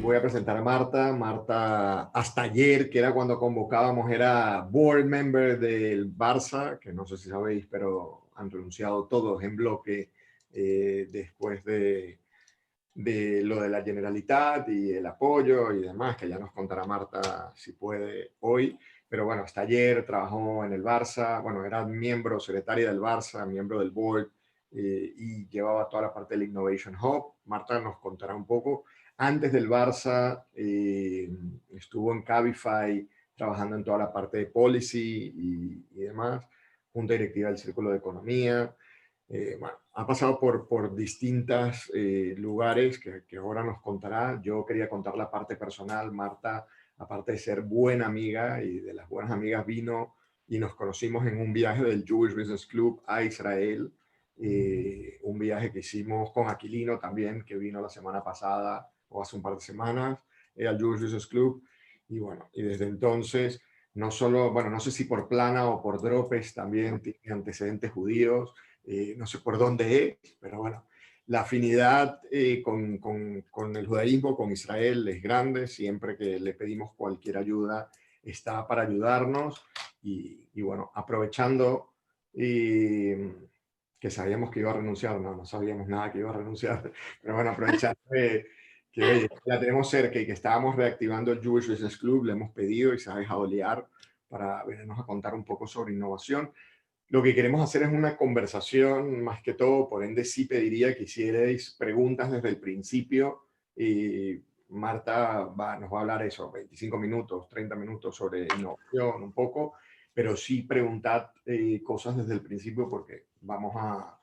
Voy a presentar a Marta. Marta, hasta ayer, que era cuando convocábamos, era board member del Barça, que no sé si sabéis, pero han renunciado todos en bloque después de lo de la Generalitat y el apoyo y demás, que ya nos contará Marta si puede hoy. Pero bueno, hasta ayer trabajó en el Barça, bueno, era miembro, secretaria del Barça, miembro del board y llevaba toda la parte del Innovation Hub. Marta nos contará un poco. Antes del Barça estuvo en Cabify trabajando en toda la parte de policy y demás, junta directiva del Círculo de Economía. Bueno, ha pasado por distintos lugares que ahora nos contará. Yo quería contar la parte personal. Marta, aparte de ser buena amiga y de las buenas amigas, vino y nos conocimos en un viaje del Jewish Business Club a Israel. Un viaje que hicimos con Aquilino también, que vino la semana pasada o hace un par de semanas al Jewish Business Club. Y bueno, y desde entonces, no solo, bueno, no sé si por Plana o por Dropes también tiene antecedentes judíos. No sé por dónde es, pero bueno, la afinidad con el judaísmo, con Israel es grande. Siempre que le pedimos cualquier ayuda, está para ayudarnos. Y bueno, aprovechando que sabíamos que iba a renunciar, no sabíamos nada que iba a renunciar, pero bueno, aprovechando que oye, la tenemos cerca y que estábamos reactivando el Jewish Business Club, le hemos pedido y se ha dejado liar para venirnos a contar un poco sobre innovación. Lo que queremos hacer es una conversación más que todo, por ende sí pediría que hicierais preguntas desde el principio. Marta nos va a hablar eso, 25 minutos, 30 minutos sobre innovación un poco, pero sí preguntad cosas desde el principio porque vamos a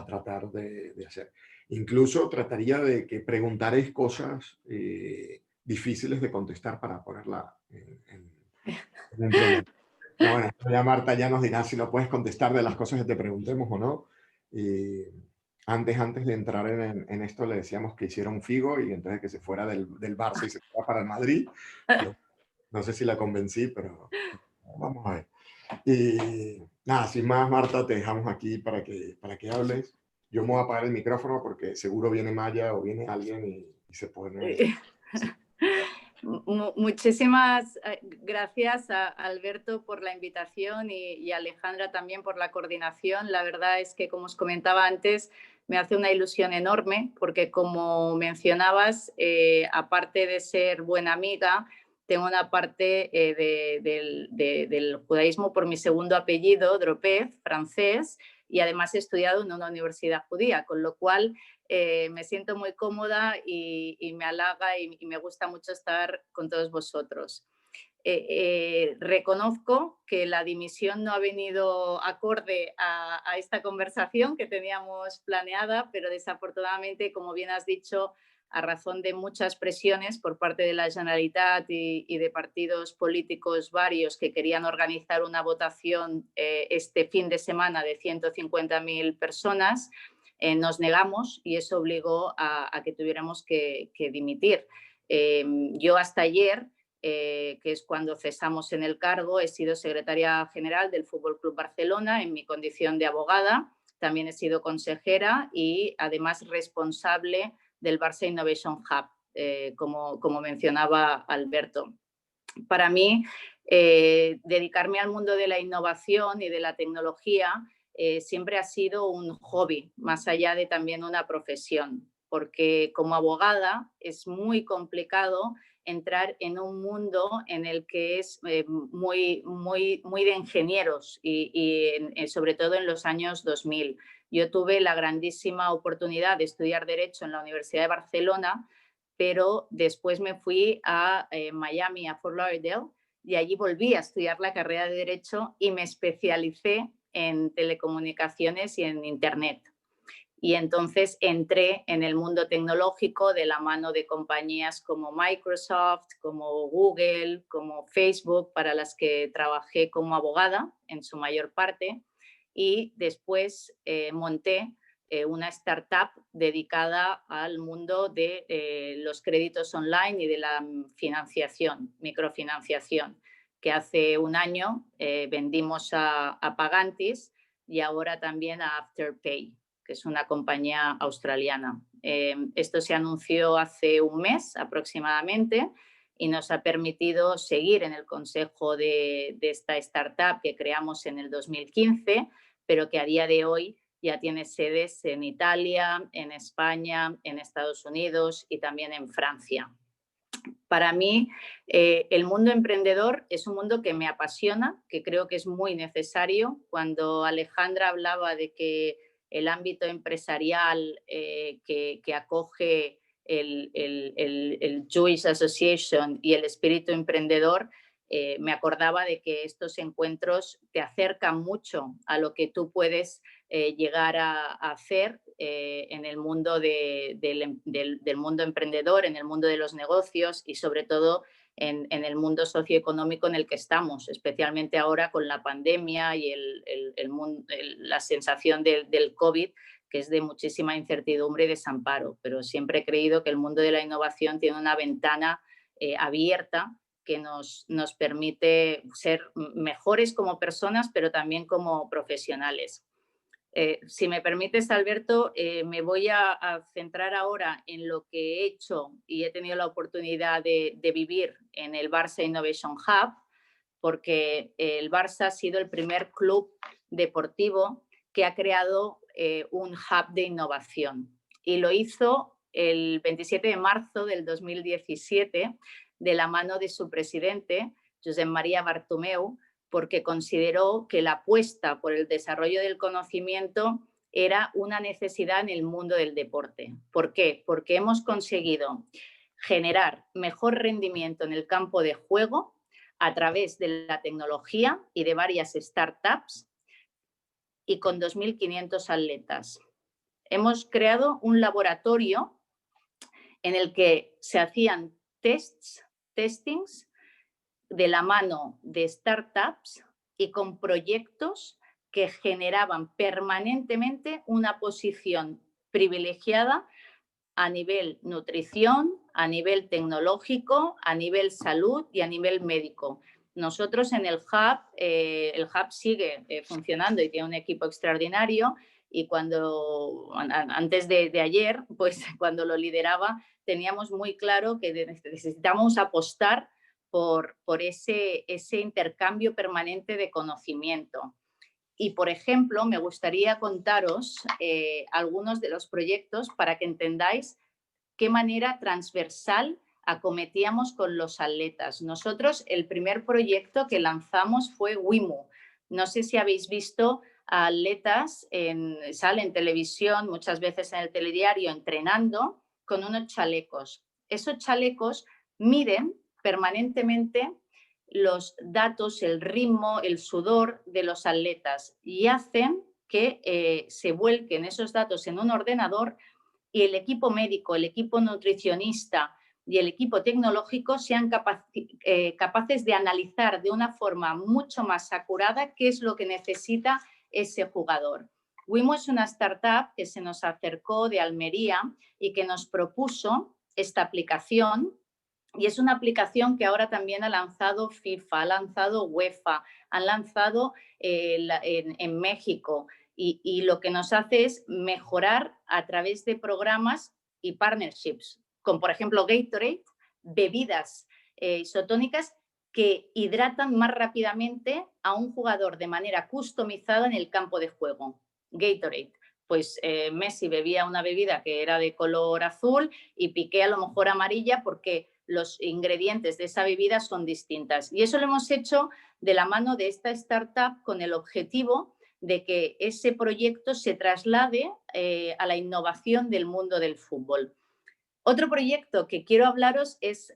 tratar de hacer. Incluso trataría de que preguntaréis cosas difíciles de contestar para ponerla en un problema. Pero bueno, ya Marta ya nos dirá si no puedes contestar de las cosas que te preguntemos o no. Antes de entrar en esto le decíamos que hiciera un Figo y entonces que se fuera del Barça y se fuera para el Madrid. Pero no sé si la convencí, pero vamos a ver. Y nada, sin más, Marta, te dejamos aquí para que hables. Yo me voy a apagar el micrófono porque seguro viene Maya o viene alguien y se pone... Muchísimas gracias a Alberto por la invitación y a Alejandra también por la coordinación. La verdad es que, como os comentaba antes, me hace una ilusión enorme porque, como mencionabas, aparte de ser buena amiga, tengo una parte del judaísmo por mi segundo apellido, Dropez, francés, y además he estudiado en una universidad judía, con lo cual me siento muy cómoda y me halaga y me gusta mucho estar con todos vosotros. Reconozco que la dimisión no ha venido acorde a esta conversación que teníamos planeada, pero desafortunadamente, como bien has dicho, a razón de muchas presiones por parte de la Generalitat y de partidos políticos varios que querían organizar una votación este fin de semana de 150.000 personas, nos negamos y eso obligó a que tuviéramos que dimitir. Yo hasta ayer, que es cuando cesamos en el cargo, he sido secretaria general del Fútbol Club Barcelona en mi condición de abogada. También he sido consejera y además responsable del Barça Innovation Hub, como mencionaba Alberto. Para mí, dedicarme al mundo de la innovación y de la tecnología siempre ha sido un hobby, más allá de también una profesión, porque como abogada es muy complicado entrar en un mundo en el que es muy de ingenieros y sobre todo en los años 2000. Yo tuve la grandísima oportunidad de estudiar Derecho en la Universidad de Barcelona, pero después me fui a Miami, a Fort Lauderdale, y allí volví a estudiar la carrera de Derecho y me especialicé en telecomunicaciones y en Internet. Y entonces entré en el mundo tecnológico de la mano de compañías como Microsoft, como Google, como Facebook, para las que trabajé como abogada en su mayor parte. Y después monté una startup dedicada al mundo de los créditos online y de la financiación, microfinanciación, que hace un año vendimos a Pagantis y ahora también a Afterpay, que es una compañía australiana. Esto se anunció hace un mes aproximadamente y nos ha permitido seguir en el consejo de esta startup que creamos en el 2015, pero que a día de hoy ya tiene sedes en Italia, en España, en Estados Unidos y también en Francia. Para mí, el mundo emprendedor es un mundo que me apasiona, que creo que es muy necesario. Cuando Alejandra hablaba de que el ámbito empresarial que acoge el Jewish Association y el espíritu emprendedor, me acordaba de que estos encuentros te acercan mucho a lo que tú puedes llegar a hacer en el mundo del mundo emprendedor, en el mundo de los negocios y sobre todo en el mundo socioeconómico en el que estamos, especialmente ahora con la pandemia y la sensación del COVID, que es de muchísima incertidumbre y desamparo. Pero siempre he creído que el mundo de la innovación tiene una ventana abierta que nos permite ser mejores como personas, pero también como profesionales. Si me permites, Alberto, me voy a centrar ahora en lo que he hecho y he tenido la oportunidad de vivir en el Barça Innovation Hub, porque el Barça ha sido el primer club deportivo que ha creado un hub de innovación. Y lo hizo el 27 de marzo del 2017 de la mano de su presidente, Josep María Bartomeu, porque consideró que la apuesta por el desarrollo del conocimiento era una necesidad en el mundo del deporte. ¿Por qué? Porque hemos conseguido generar mejor rendimiento en el campo de juego a través de la tecnología y de varias startups y con 2.500 atletas. Hemos creado un laboratorio en el que se hacían testings de la mano de startups y con proyectos que generaban permanentemente una posición privilegiada a nivel nutrición, a nivel tecnológico, a nivel salud y a nivel médico. Nosotros en el hub sigue funcionando y tiene un equipo extraordinario y antes de ayer, pues cuando lo lideraba, teníamos muy claro que necesitábamos apostar por ese intercambio permanente de conocimiento. Y, por ejemplo, me gustaría contaros algunos de los proyectos para que entendáis qué manera transversal acometíamos con los atletas. Nosotros, el primer proyecto que lanzamos fue WIMU. No sé si habéis visto a atletas, sale en televisión, muchas veces en el telediario, entrenando con unos chalecos. Esos chalecos miden permanentemente los datos, el ritmo, el sudor de los atletas y hacen que se vuelquen esos datos en un ordenador y el equipo médico, el equipo nutricionista y el equipo tecnológico sean capaces de analizar de una forma mucho más acurada qué es lo que necesita ese jugador. WIMO es una startup que se nos acercó de Almería y que nos propuso esta aplicación. Y es una aplicación que ahora también ha lanzado FIFA, ha lanzado UEFA, han lanzado en México. Y lo que nos hace es mejorar a través de programas y partnerships, con por ejemplo Gatorade, bebidas isotónicas que hidratan más rápidamente a un jugador de manera customizada en el campo de juego. Gatorade. Pues Messi bebía una bebida que era de color azul y Piqué a lo mejor amarilla porque los ingredientes de esa bebida son distintas. Y eso lo hemos hecho de la mano de esta startup con el objetivo de que ese proyecto se traslade a la innovación del mundo del fútbol. Otro proyecto que quiero hablaros es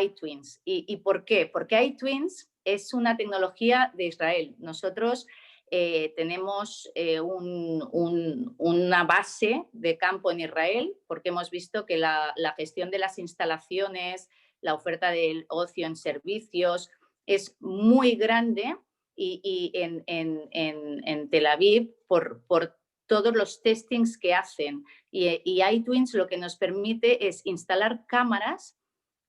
iTwins. ¿Y por qué? Porque iTwins es una tecnología de Israel. Nosotros tenemos una base de campo en Israel porque hemos visto que la gestión de las instalaciones, la oferta del ocio en servicios es muy grande y en Tel Aviv por todos los testings que hacen. Y iTwins lo que nos permite es instalar cámaras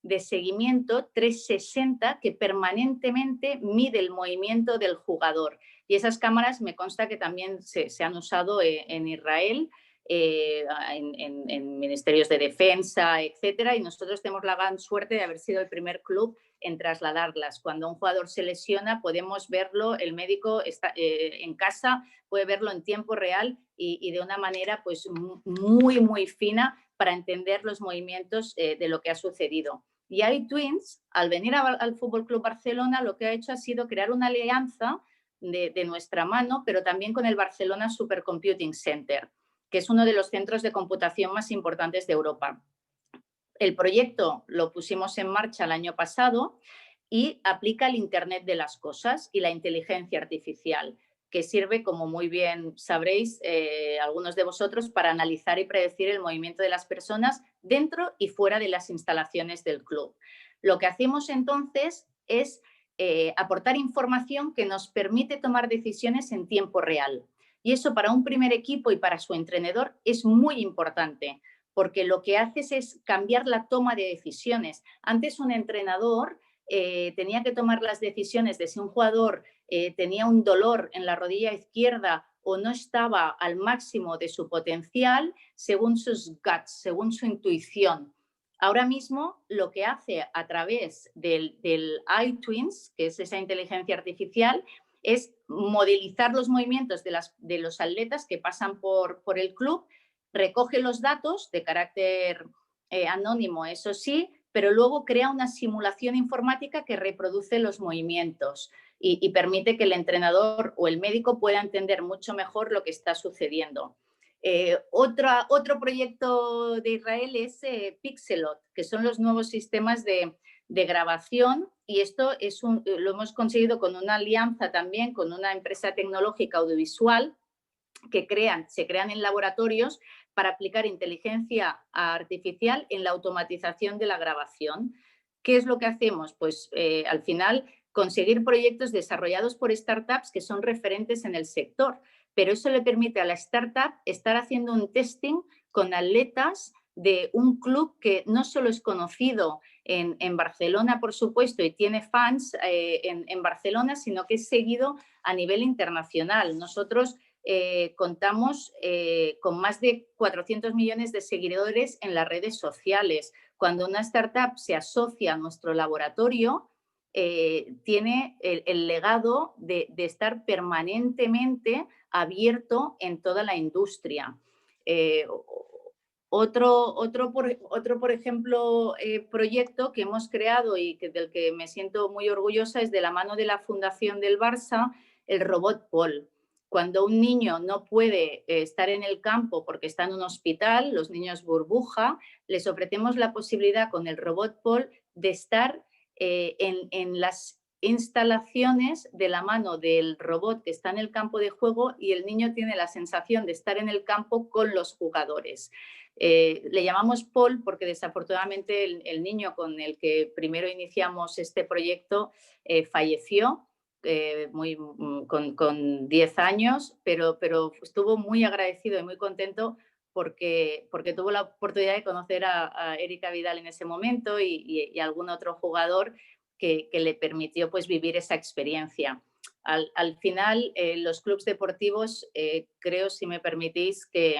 de seguimiento 360 que permanentemente mide el movimiento del jugador. Y esas cámaras me consta que también se han usado en Israel, en ministerios de defensa, etcétera, y nosotros tenemos la gran suerte de haber sido el primer club en trasladarlas. Cuando un jugador se lesiona podemos verlo, el médico está en casa, puede verlo en tiempo real y de una manera pues muy fina para entender los movimientos de lo que ha sucedido. Y iTwins, al venir al Fútbol Club Barcelona, lo que ha hecho ha sido crear una alianza de nuestra mano, pero también con el Barcelona Supercomputing Center, que es uno de los centros de computación más importantes de Europa. El proyecto lo pusimos en marcha el año pasado y aplica el Internet de las cosas y la inteligencia artificial, que sirve, como muy bien sabréis, algunos de vosotros, para analizar y predecir el movimiento de las personas dentro y fuera de las instalaciones del club. Lo que hacemos entonces es aportar información que nos permite tomar decisiones en tiempo real. Y eso para un primer equipo y para su entrenador es muy importante, porque lo que haces es cambiar la toma de decisiones. Antes un entrenador tenía que tomar las decisiones de si un jugador tenía un dolor en la rodilla izquierda o no estaba al máximo de su potencial según sus guts, según su intuición. Ahora mismo lo que hace a través del iTwins, que es esa inteligencia artificial, es modelizar los movimientos de los atletas que pasan por el club, recoge los datos de carácter anónimo, eso sí, pero luego crea una simulación informática que reproduce los movimientos y permite que el entrenador o el médico pueda entender mucho mejor lo que está sucediendo. Otro proyecto de Israel es Pixelot, que son los nuevos sistemas de grabación, y esto lo hemos conseguido con una alianza también con una empresa tecnológica audiovisual que se crean en laboratorios para aplicar inteligencia artificial en la automatización de la grabación. ¿Qué es lo que hacemos? Pues al final conseguir proyectos desarrollados por startups que son referentes en el sector, pero eso le permite a la startup estar haciendo un testing con atletas de un club que no solo es conocido en Barcelona, por supuesto, y tiene fans en Barcelona, sino que es seguido a nivel internacional. Nosotros contamos con más de 400 millones de seguidores en las redes sociales. Cuando una startup se asocia a nuestro laboratorio, tiene el legado de estar permanentemente abierto en toda la industria. Por ejemplo, proyecto que hemos creado y del que me siento muy orgullosa es de la mano de la Fundación del Barça, el robot Paul. Cuando un niño no puede estar en el campo porque está en un hospital, los niños burbuja, les ofrecemos la posibilidad con el robot Paul de estar en las instalaciones de la mano del robot que está en el campo de juego y el niño tiene la sensación de estar en el campo con los jugadores. Le llamamos Paul porque desafortunadamente el niño con el que primero iniciamos este proyecto falleció con 10 años, pero estuvo muy agradecido y muy contento porque tuvo la oportunidad de conocer a Erika Vidal en ese momento y algún otro jugador que le permitió pues, vivir esa experiencia. Al final, los clubes deportivos, creo, si me permitís, que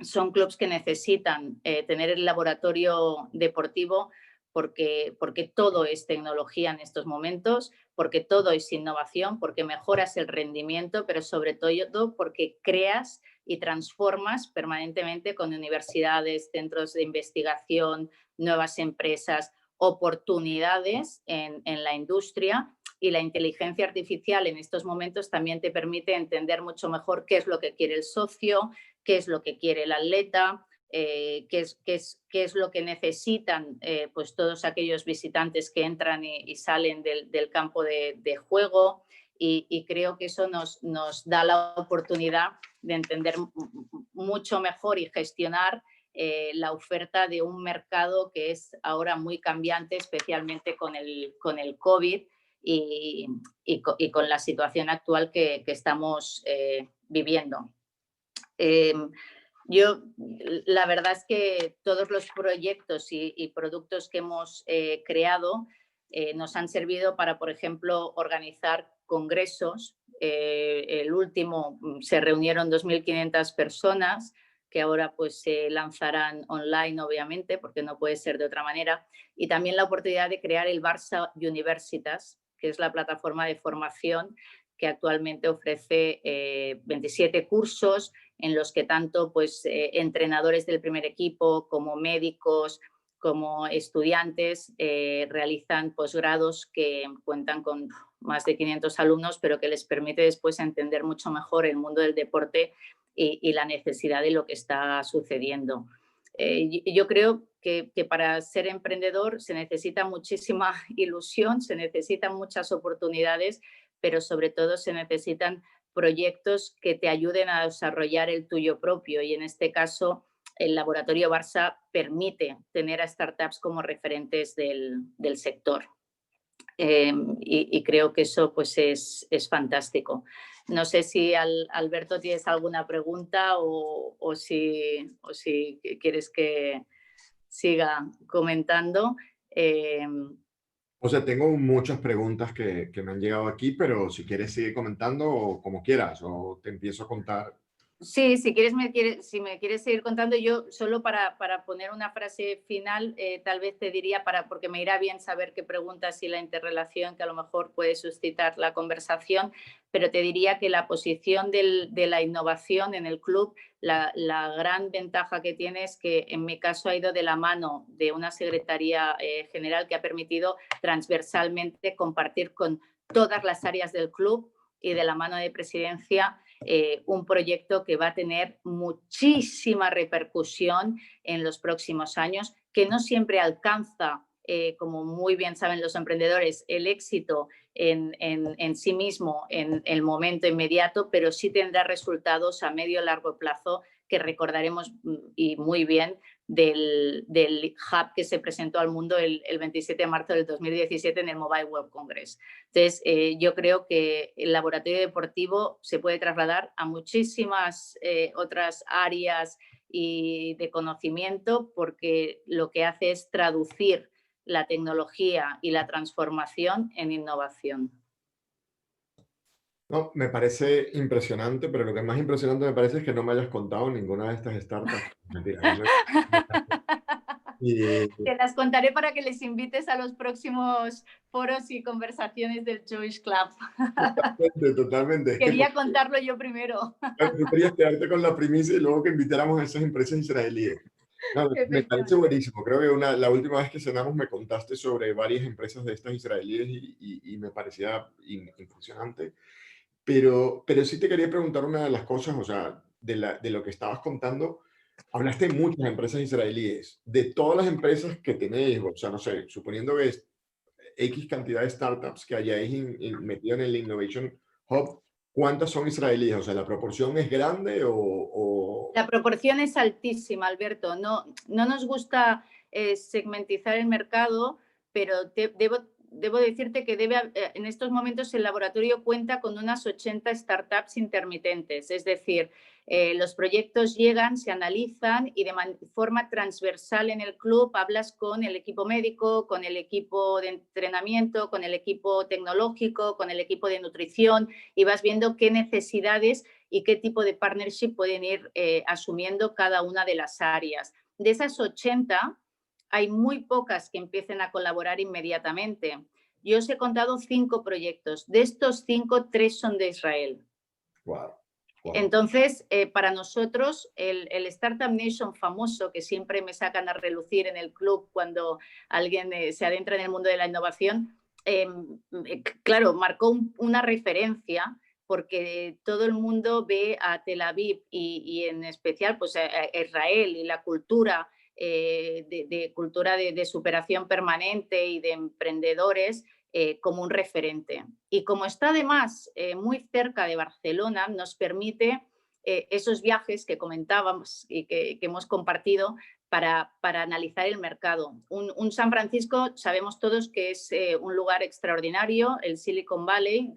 son clubes que necesitan tener el laboratorio deportivo porque todo es tecnología en estos momentos, porque todo es innovación, porque mejoras el rendimiento, pero sobre todo porque creas y transformas permanentemente con universidades, centros de investigación, nuevas empresas, oportunidades en la industria, y la inteligencia artificial en estos momentos también te permite entender mucho mejor qué es lo que quiere el socio, qué es lo que quiere el atleta, qué es lo que necesitan pues todos aquellos visitantes que entran y salen del campo de juego, y creo que eso nos da la oportunidad de entender mucho mejor y gestionar la oferta de un mercado que es ahora muy cambiante, especialmente con el COVID y con la situación actual que estamos viviendo. Yo, la verdad es que todos los proyectos y productos que hemos creado nos han servido para, por ejemplo, organizar congresos. El último se reunieron 2.500 personas, que ahora pues se lanzarán online, obviamente, porque no puede ser de otra manera. Y también la oportunidad de crear el Barça Universitas, que es la plataforma de formación que actualmente ofrece 27 cursos en los que tanto pues, entrenadores del primer equipo como médicos, como estudiantes realizan posgrados que cuentan con más de 500 alumnos, pero que les permite después entender mucho mejor el mundo del deporte y la necesidad de lo que está sucediendo. Yo creo que para ser emprendedor se necesita muchísima ilusión, se necesitan muchas oportunidades, pero sobre todo se necesitan proyectos que te ayuden a desarrollar el tuyo propio, y en este caso el Laboratorio Barça permite tener a startups como referentes del sector. Y creo que eso pues es fantástico. No sé si Alberto tienes alguna pregunta o si quieres que siga comentando. O sea, tengo muchas preguntas que me han llegado aquí, pero si quieres seguir comentando o como quieras, o te empiezo a contar. Sí, si me quieres seguir contando, yo solo para poner una frase final, tal vez te diría, porque me irá bien saber qué preguntas y la interrelación que a lo mejor puede suscitar la conversación, pero te diría que la posición de la innovación en el club, la gran ventaja que tiene es que en mi caso ha ido de la mano de una secretaría general que ha permitido transversalmente compartir con todas las áreas del club, y de la mano de presidencia un proyecto que va a tener muchísima repercusión en los próximos años, que no siempre alcanza, como muy bien saben los emprendedores, el éxito en sí mismo en el momento inmediato, pero sí tendrá resultados a medio y largo plazo que recordaremos y muy bien del hub que se presentó al mundo el 27 de marzo del 2017 en el Mobile World Congress. Entonces, yo creo que el laboratorio deportivo se puede trasladar a muchísimas otras áreas y de conocimiento, porque lo que hace es traducir la tecnología y la transformación en innovación. No, me parece impresionante, pero lo que más impresionante me parece es que no me hayas contado ninguna de estas startups. Mentira, y Te las contaré para que les invites a los próximos foros y conversaciones del Jewish Club. totalmente, totalmente. Es que Quería contarlo yo primero. tú querías quedarte con la primicia y luego que invitáramos a esas empresas israelíes. No, me parece Efectivamente. buenísimo. Creo que la última vez que cenamos me contaste sobre varias empresas de estas israelíes y me parecía impresionante. Pero sí te quería preguntar una de las cosas, o sea, de lo que estabas contando. Hablaste de muchas empresas israelíes. De todas las empresas que tenéis, o sea, no sé, suponiendo que es X cantidad de startups que hayáis metido en el Innovation Hub, ¿cuántas son israelíes? O sea, ¿la proporción es grande o... La proporción es altísima, Alberto. No nos gusta segmentizar el mercado, pero debo decirte que en estos momentos el laboratorio cuenta con unas 80 startups intermitentes. Es decir, los proyectos llegan, se analizan y de forma transversal en el club hablas con el equipo médico, con el equipo de entrenamiento, con el equipo tecnológico, con el equipo de nutrición, y vas viendo qué necesidades y qué tipo de partnership pueden ir asumiendo cada una de las áreas. De esas 80, hay muy pocas que empiecen a colaborar inmediatamente. Yo os he contado 5 proyectos. De estos 5, 3 son de Israel. Wow, wow. Entonces, para nosotros, el Startup Nation famoso, que siempre me sacan a relucir en el club cuando alguien se adentra en el mundo de la innovación, claro, marcó una referencia, porque todo el mundo ve a Tel Aviv y en especial pues, a Israel y la cultura, cultura de superación permanente y de emprendedores como un referente. Y como está además muy cerca de Barcelona, nos permite esos viajes que comentábamos y que hemos compartido para analizar el mercado. Un San Francisco sabemos todos que es un lugar extraordinario, el Silicon Valley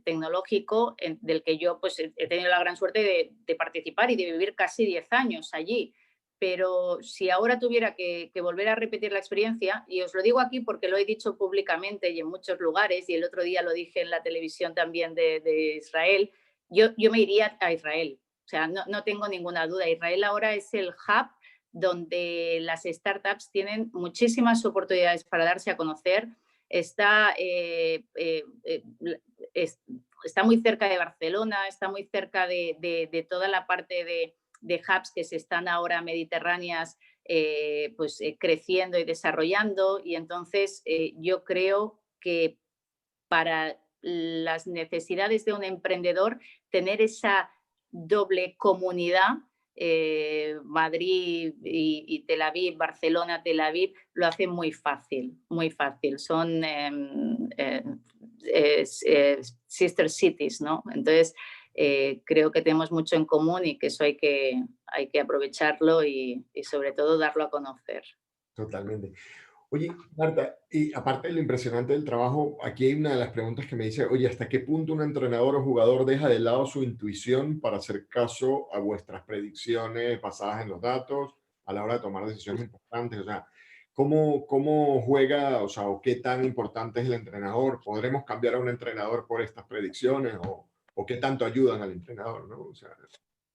tecnológico del que yo pues, he tenido la gran suerte de participar y de vivir casi 10 años allí. Pero si ahora tuviera que volver a repetir la experiencia, y os lo digo aquí porque lo he dicho públicamente y en muchos lugares, y el otro día lo dije en la televisión también de Israel, yo me iría a Israel. O sea, no tengo ninguna duda. Israel ahora es el hub donde las startups tienen muchísimas oportunidades para darse a conocer. Está muy cerca de Barcelona, está muy cerca de toda la parte de hubs que se están ahora mediterráneas creciendo y desarrollando, y entonces yo creo que para las necesidades de un emprendedor tener esa doble comunidad, Madrid y Tel Aviv, Barcelona, Tel Aviv, lo hace muy fácil, muy fácil. Son sister cities, ¿no? Entonces, creo que tenemos mucho en común y que eso hay que aprovecharlo y sobre todo darlo a conocer. Totalmente. Oye, Marta, y aparte de lo impresionante del trabajo, aquí hay una de las preguntas que me dice, oye, ¿hasta qué punto un entrenador o jugador deja de lado su intuición para hacer caso a vuestras predicciones basadas en los datos a la hora de tomar decisiones importantes? O sea, ¿cómo juega, o sea, o qué tan importante es el entrenador? ¿Podremos cambiar a un entrenador por estas predicciones o qué tanto ayudan al entrenador, ¿no? O sea,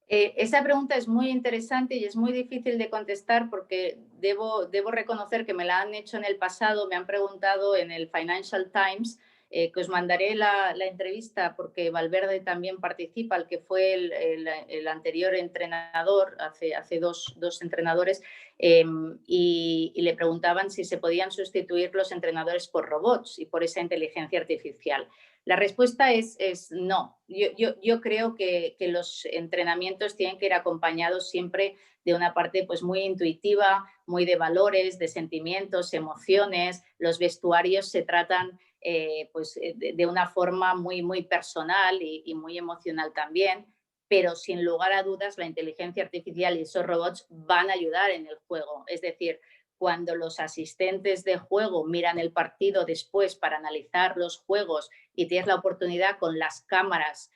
esa pregunta es muy interesante y es muy difícil de contestar porque debo reconocer que me la han hecho en el pasado, me han preguntado en el Financial Times, que os mandaré la entrevista porque Valverde también participa, el que fue el anterior entrenador, hace dos entrenadores, y le preguntaban si se podían sustituir los entrenadores por robots y por esa inteligencia artificial. La respuesta es no. Yo creo que los entrenamientos tienen que ir acompañados siempre de una parte pues, muy intuitiva, muy de valores, de sentimientos, emociones. Los vestuarios se tratan de una forma muy, muy personal y muy emocional también, pero sin lugar a dudas la inteligencia artificial y esos robots van a ayudar en el juego. Es decir, cuando los asistentes de juego miran el partido después para analizar los juegos y tienes la oportunidad con las cámaras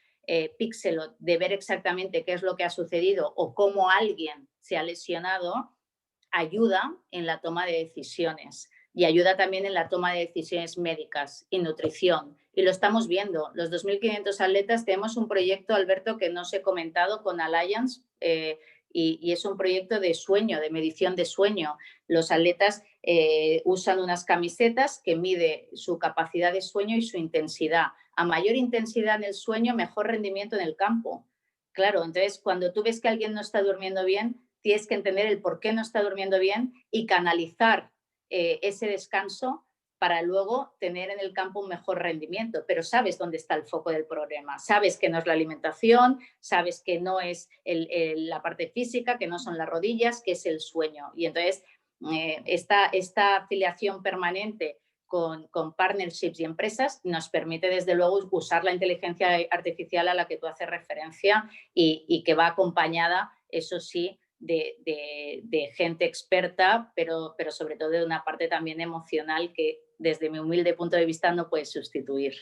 Pixelot de ver exactamente qué es lo que ha sucedido o cómo alguien se ha lesionado, ayuda en la toma de decisiones y ayuda también en la toma de decisiones médicas y nutrición. Y lo estamos viendo. Los 2.500 atletas tenemos un proyecto, Alberto, que no os he comentado con Allianz, y es un proyecto de sueño, de medición de sueño. Los atletas usan unas camisetas que mide su capacidad de sueño y su intensidad. A mayor intensidad en el sueño, mejor rendimiento en el campo. Claro, entonces cuando tú ves que alguien no está durmiendo bien, tienes que entender el por qué no está durmiendo bien y canalizar ese descanso para luego tener en el campo un mejor rendimiento, pero sabes dónde está el foco del problema, sabes que no es la alimentación, sabes que no es la parte física, que no son las rodillas, que es el sueño. Y entonces esta afiliación permanente con partnerships y empresas nos permite desde luego usar la inteligencia artificial a la que tú haces referencia y que va acompañada, eso sí, de gente experta, pero sobre todo de una parte también emocional que desde mi humilde punto de vista no puedes sustituir.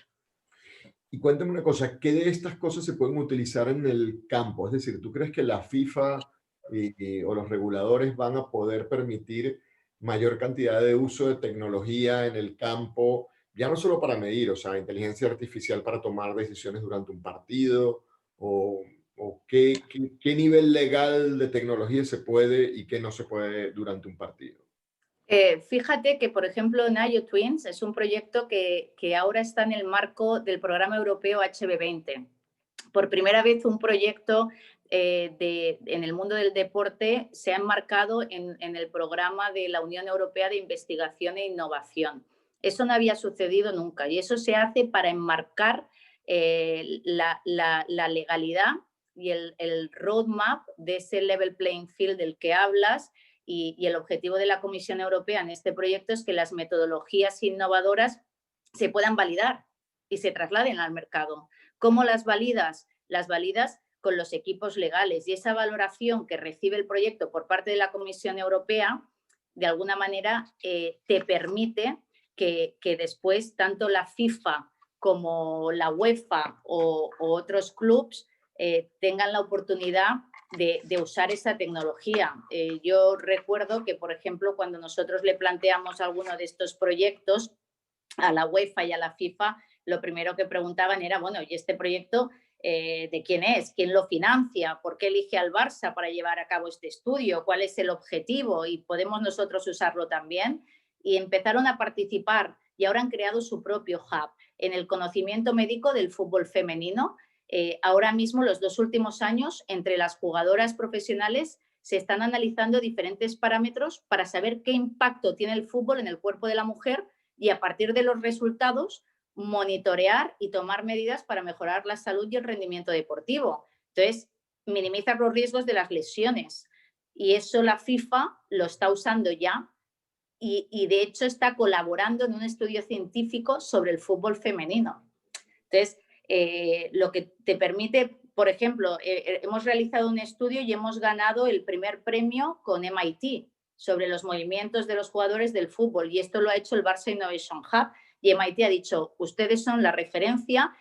y cuéntame una cosa, ¿qué de estas cosas se pueden utilizar en el campo? Es decir, ¿tú crees que la FIFA o los reguladores van a poder permitir mayor cantidad de uso de tecnología en el campo, ya no solo para medir, o sea, inteligencia artificial para tomar decisiones durante un partido, o qué nivel legal de tecnología se puede y qué no se puede durante un partido? Fíjate que, por ejemplo, Nayo Twins es un proyecto que ahora está en el marco del programa europeo HB20. Por primera vez un proyecto en el mundo del deporte se ha enmarcado en el programa de la Unión Europea de Investigación e Innovación. Eso no había sucedido nunca y eso se hace para enmarcar la legalidad y el roadmap de ese level playing field del que hablas. Y el objetivo de la Comisión Europea en este proyecto es que las metodologías innovadoras se puedan validar y se trasladen al mercado. ¿Cómo las validas? Las validas con los equipos legales y esa valoración que recibe el proyecto por parte de la Comisión Europea, de alguna manera te permite que después tanto la FIFA como la UEFA o otros clubs tengan la oportunidad de usar esa tecnología. Yo recuerdo que, por ejemplo, cuando nosotros le planteamos alguno de estos proyectos a la UEFA y a la FIFA, lo primero que preguntaban era, bueno, ¿y este proyecto de quién es? ¿Quién lo financia? ¿Por qué elige al Barça para llevar a cabo este estudio? ¿Cuál es el objetivo? ¿Y podemos nosotros usarlo también? Y empezaron a participar y ahora han creado su propio hub en el conocimiento médico del fútbol femenino. Ahora mismo, los 2 últimos años, entre las jugadoras profesionales se están analizando diferentes parámetros para saber qué impacto tiene el fútbol en el cuerpo de la mujer y a partir de los resultados monitorear y tomar medidas para mejorar la salud y el rendimiento deportivo. Entonces, minimizar los riesgos de las lesiones. Y eso la FIFA lo está usando ya y de hecho está colaborando en un estudio científico sobre el fútbol femenino. Entonces, lo que te permite, por ejemplo, hemos realizado un estudio y hemos ganado el primer premio con MIT sobre los movimientos de los jugadores del fútbol y esto lo ha hecho el Barça Innovation Hub y MIT ha dicho, ustedes son la referencia,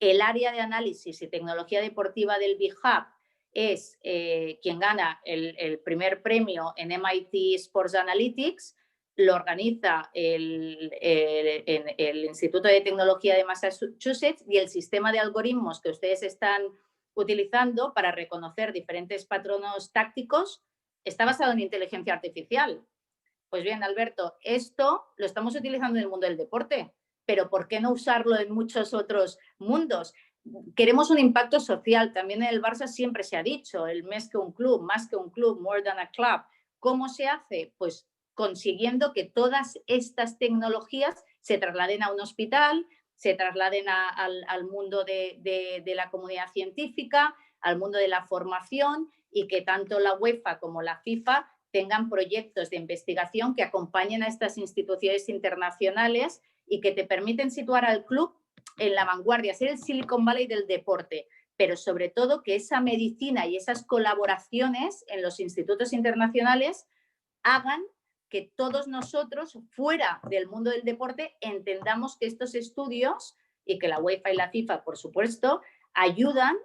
el área de análisis y tecnología deportiva del Big Hub es quien gana el primer premio en MIT Sports Analytics, lo organiza el Instituto de Tecnología de Massachusetts y el sistema de algoritmos que ustedes están utilizando para reconocer diferentes patronos tácticos está basado en inteligencia artificial. Pues bien, Alberto, esto lo estamos utilizando en el mundo del deporte, pero ¿por qué no usarlo en muchos otros mundos? Queremos un impacto social. También en el Barça siempre se ha dicho, el más que un club, more than a club. ¿Cómo se hace? Pues consiguiendo que todas estas tecnologías se trasladen a un hospital, se trasladen al mundo de la comunidad científica, al mundo de la formación y que tanto la UEFA como la FIFA tengan proyectos de investigación que acompañen a estas instituciones internacionales y que te permiten situar al club en la vanguardia, ser el Silicon Valley del deporte, pero sobre todo que esa medicina y esas colaboraciones en los institutos internacionales hagan que todos nosotros, fuera del mundo del deporte, entendamos que estos estudios y que la UEFA y la FIFA, por supuesto, ayudan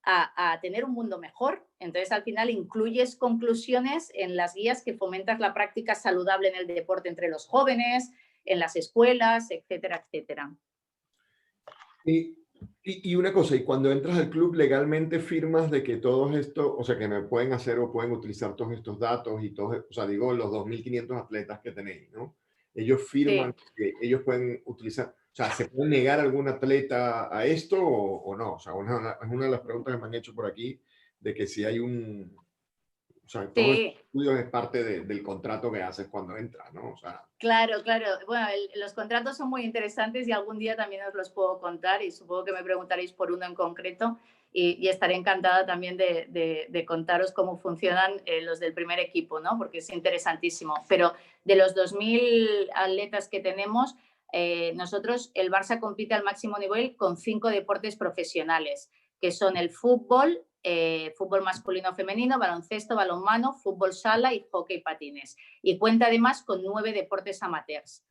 a tener un mundo mejor. Entonces, al final, incluyes conclusiones en las guías que fomentas la práctica saludable en el deporte entre los jóvenes, en las escuelas, etcétera, etcétera. Y una cosa, y cuando entras al club legalmente firmas de que todos estos, o sea, que me pueden hacer o pueden utilizar todos estos datos y todos, o sea, digo, los 2.500 atletas que tenéis, ¿no? Ellos firman Sí. que ellos pueden utilizar, o sea, ¿se puede negar algún atleta a esto o no? O sea, es una de las preguntas que me han hecho por aquí, de que si hay o sea, todos estos Sí, estudios es parte del contrato que haces cuando entras, ¿no? O sea, claro, claro. Bueno, los contratos son muy interesantes y algún día también os los puedo contar y supongo que me preguntaréis por uno en concreto y estaré encantada también de contaros cómo funcionan los del primer equipo, ¿no? Porque es interesantísimo. Pero de los 2.000 atletas que tenemos, nosotros, el Barça compite al máximo nivel con 5 deportes profesionales, que son el fútbol, fútbol masculino femenino, baloncesto, balonmano, fútbol sala y hockey patines. Y cuenta además con 9 deportes amateurs.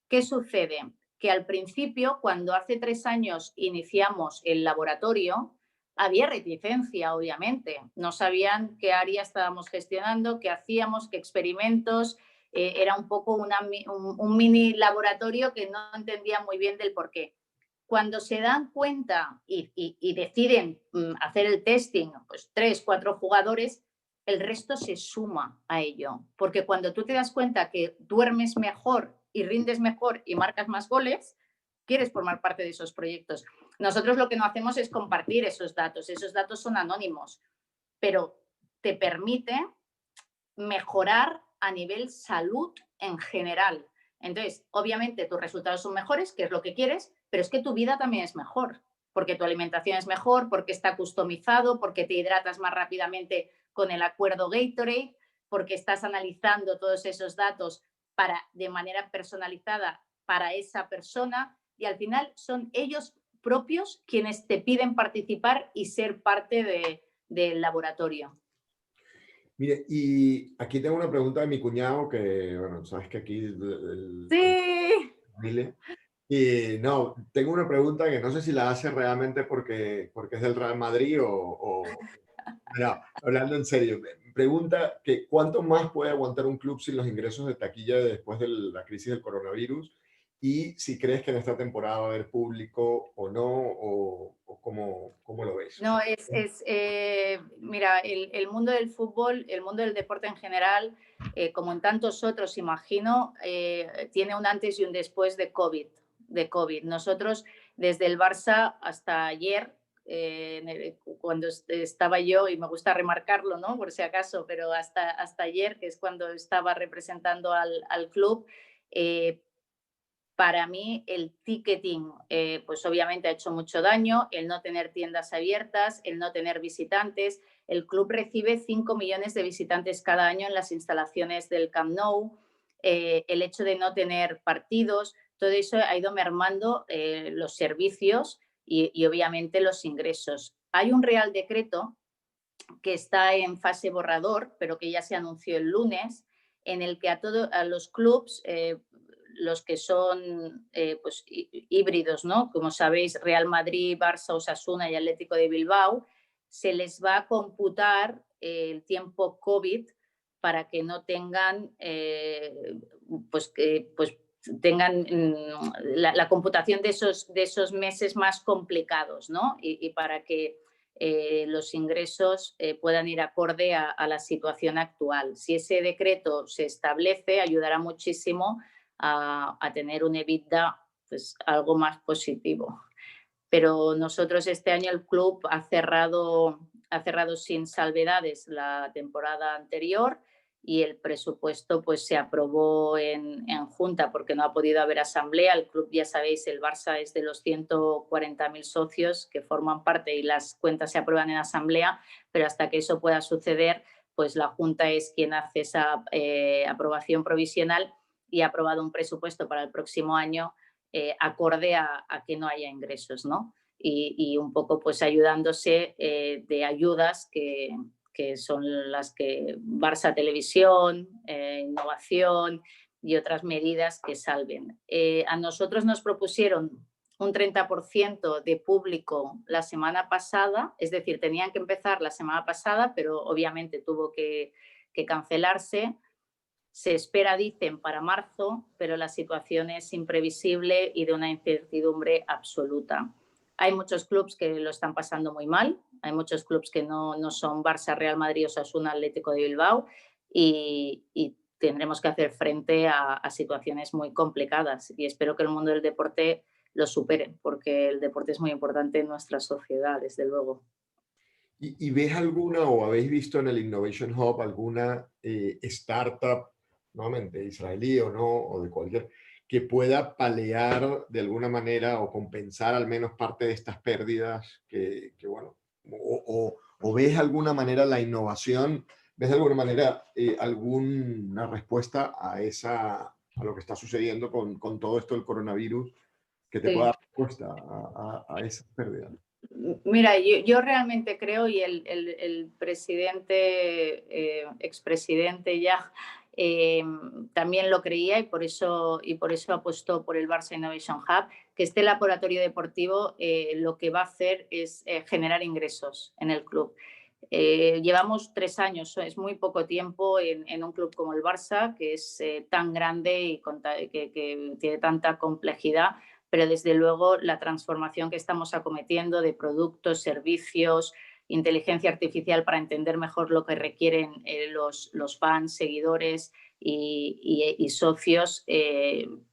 ¿Qué sucede? Que al principio, cuando hace 3 años iniciamos el laboratorio, había reticencia, obviamente. No sabían qué área estábamos gestionando, qué hacíamos, qué experimentos. Era un poco un mini laboratorio que no entendía muy bien del por qué. Cuando se dan cuenta y deciden hacer el testing, pues 3, 4 jugadores, el resto se suma a ello. Porque cuando tú te das cuenta que duermes mejor y rindes mejor y marcas más goles, quieres formar parte de esos proyectos. Nosotros lo que no hacemos es compartir esos datos son anónimos, pero te permite mejorar a nivel salud en general. Entonces, obviamente tus resultados son mejores, que es lo que quieres, pero es que tu vida también es mejor, porque tu alimentación es mejor, porque está customizado, porque te hidratas más rápidamente con el acuerdo Gatorade, porque estás analizando todos esos datos de manera personalizada para esa persona y al final son ellos propios quienes te piden participar y ser parte del laboratorio. mire, y aquí tengo una pregunta de mi cuñado que, bueno, sabes que aquí Sí. familia. Y no, tengo una pregunta que no sé si la hace realmente porque es del Real Madrid no, hablando en serio. Pregunta que ¿cuánto más puede aguantar un club sin los ingresos de taquilla después de la crisis del coronavirus? Y si crees que en esta temporada va a haber público o no, o cómo lo ves. No, mira, el mundo del fútbol, el mundo del deporte en general, como en tantos otros, imagino, tiene un antes y un después de COVID. Nosotros, desde el Barça hasta ayer, cuando estaba yo, y me gusta remarcarlo, ¿no? Por si acaso, pero hasta ayer, que es cuando estaba representando al club, eh, para mí el ticketing, pues obviamente ha hecho mucho daño, el no tener tiendas abiertas, el no tener visitantes. El club recibe 5 millones de visitantes cada año en las instalaciones del Camp Nou. El hecho de no tener partidos, todo eso ha ido mermando los servicios y obviamente los ingresos. Hay un Real Decreto que está en fase borrador, pero que ya se anunció el lunes, en el que a los clubs, los que son pues, híbridos, ¿no? Como sabéis, Real Madrid, Barça, Osasuna y Atlético de Bilbao, se les va a computar el tiempo COVID para que no tengan, pues tengan la computación de esos meses más complicados, ¿no? Y para que los ingresos puedan ir acorde a la situación actual. Si ese decreto se establece, ayudará muchísimo a tener un EBITDA pues, algo más positivo. Pero nosotros este año el club ha cerrado sin salvedades la temporada anterior y el presupuesto pues se aprobó en junta porque no ha podido haber asamblea. El club, ya sabéis, el Barça es de los 140.000 socios que forman parte y las cuentas se aprueban en asamblea, pero hasta que eso pueda suceder, pues la junta es quien hace esa aprobación provisional y ha aprobado un presupuesto para el próximo año acorde a que no haya ingresos, ¿no? Y un poco pues ayudándose de ayudas que son las que Barça Televisión, innovación y otras medidas que salven. A nosotros nos propusieron un 30% de público la semana pasada, es decir, tenían que empezar la semana pasada, pero obviamente tuvo que cancelarse. Se espera, dicen, para marzo, pero la situación es imprevisible y de una incertidumbre absoluta. Hay muchos clubes que lo están pasando muy mal, hay muchos clubes que no son Barça, Real Madrid, Osasuna, Atlético de Bilbao y tendremos que hacer frente a situaciones muy complicadas y espero que el mundo del deporte lo supere porque el deporte es muy importante en nuestra sociedad, desde luego. ¿Y ves alguna o habéis visto en el Innovation Hub alguna startup, nuevamente israelí o no, o de cualquier, que pueda paliar de alguna manera o compensar al menos parte de estas pérdidas bueno, o ves de alguna manera la innovación, ves de alguna manera alguna respuesta a lo que está sucediendo con todo esto del coronavirus que te pueda Sí. dar respuesta a esas pérdidas? Mira, yo realmente creo, y el presidente, expresidente ya, eh, también lo creía y por eso apostó por el Barça Innovation Hub, que este laboratorio deportivo lo que va a hacer es generar ingresos en el club. Llevamos 3 años, es muy poco tiempo en un club como el Barça, que es tan grande y que tiene tanta complejidad, pero desde luego la transformación que estamos acometiendo de productos, servicios, inteligencia artificial para entender mejor lo que requieren los fans, seguidores y socios,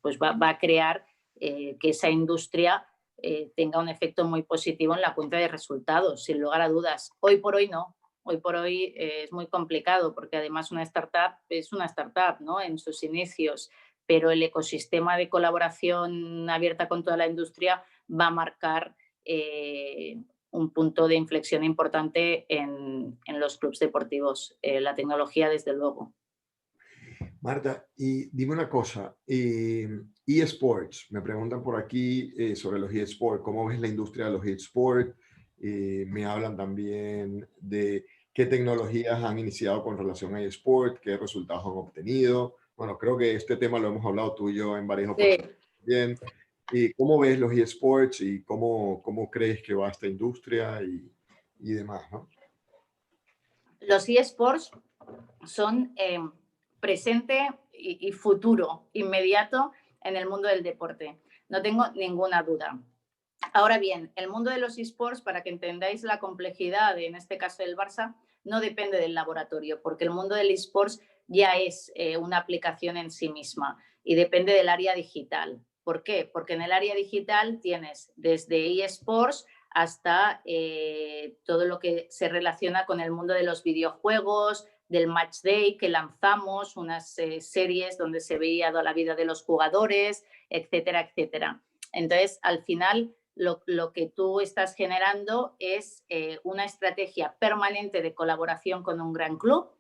pues va a crear que esa industria tenga un efecto muy positivo en la cuenta de resultados, sin lugar a dudas. Hoy por hoy no. Hoy por hoy es muy complicado porque además una startup es una startup, ¿no? En sus inicios, pero el ecosistema de colaboración abierta con toda la industria va a marcar un punto de inflexión importante en los clubes deportivos. La tecnología, desde luego. Marta, y dime una cosa, eSports, me preguntan por aquí sobre los eSports, ¿cómo ves la industria de los eSports? Me hablan también de qué tecnologías han iniciado con relación a eSports, qué resultados han obtenido. Bueno, creo que este tema lo hemos hablado tú y yo en varias Sí. oportunidades también. ¿Cómo ves los eSports y cómo crees que va esta industria y demás, ¿no? Los eSports son presente y futuro inmediato en el mundo del deporte. No tengo ninguna duda. Ahora bien, el mundo de los eSports, para que entendáis la complejidad, en este caso del Barça, no depende del laboratorio, porque el mundo del eSports ya es una aplicación en sí misma y depende del área digital. ¿Por qué? Porque en el área digital tienes desde eSports hasta todo lo que se relaciona con el mundo de los videojuegos, del Match Day que lanzamos, unas series donde se veía toda la vida de los jugadores, etcétera, etcétera. Entonces, al final, lo que tú estás generando es una estrategia permanente de colaboración con un gran club,